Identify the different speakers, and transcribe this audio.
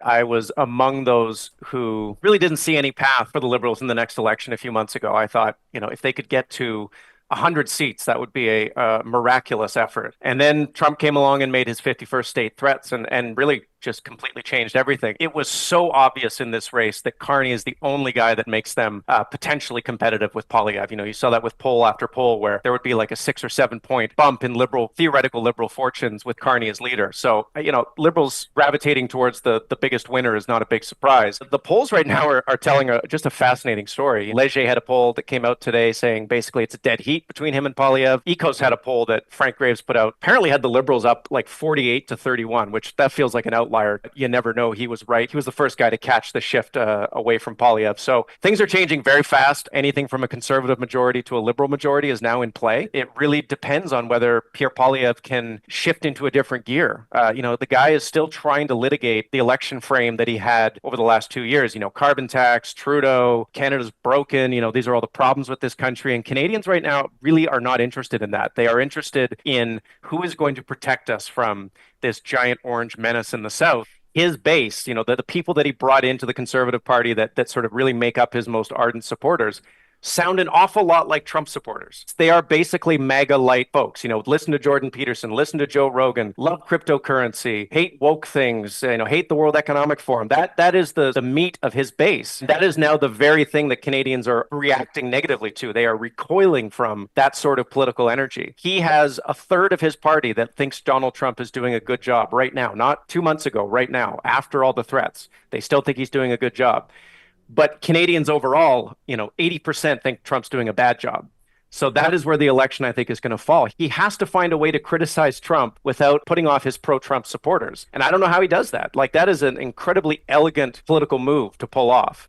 Speaker 1: I was among those who really didn't see any path for the Liberals in the next election a few months ago. I thought, if they could get to 100 seats, that would be a miraculous effort. And then Trump came along and made his 51st state threats and really just completely changed everything. It was so obvious in this race that Carney is the only guy that makes them potentially competitive with Poilievre. You saw that with poll after poll where there would be like a 6 or 7 point bump in theoretical liberal fortunes with Carney as leader. So, liberals gravitating towards the biggest winner is not a big surprise. The polls right now are telling just a fascinating story. Leger had a poll that came out today saying basically it's a dead heat between him and Poilievre. Ecos had a poll that Frank Graves put out, apparently had the liberals up like 48-31, which that feels like an outlier. You never know. He was right. He was the first guy to catch the shift away from Poilievre. So things are changing very fast. Anything from a conservative majority to a liberal majority is now in play. It really depends on whether Pierre Poilievre can shift into a different gear. The guy is still trying to litigate the election frame that he had over the last 2 years. Carbon tax, Trudeau, Canada's broken. These are all the problems with this country. And Canadians right now really are not interested in that. They are interested in who is going to protect us from this giant orange menace in the South. His base, the people that he brought into the Conservative Party that sort of really make up his most ardent supporters, sound an awful lot like Trump supporters. They are basically MAGA light folks. Listen to Jordan Peterson, listen to Joe Rogan, love cryptocurrency, hate woke things, hate the World Economic Forum. That is the meat of his base. That is now the very thing that Canadians are reacting negatively to. They are recoiling from that sort of political energy. He has a third of his party that thinks Donald Trump is doing a good job right now, not 2 months ago, right now, after all the threats. They still think he's doing a good job. But Canadians overall, 80% think Trump's doing a bad job. So that is where the election, I think, is going to fall. He has to find a way to criticize Trump without putting off his pro-Trump supporters. And I don't know how he does that. Like, that is an incredibly elegant political move to pull off.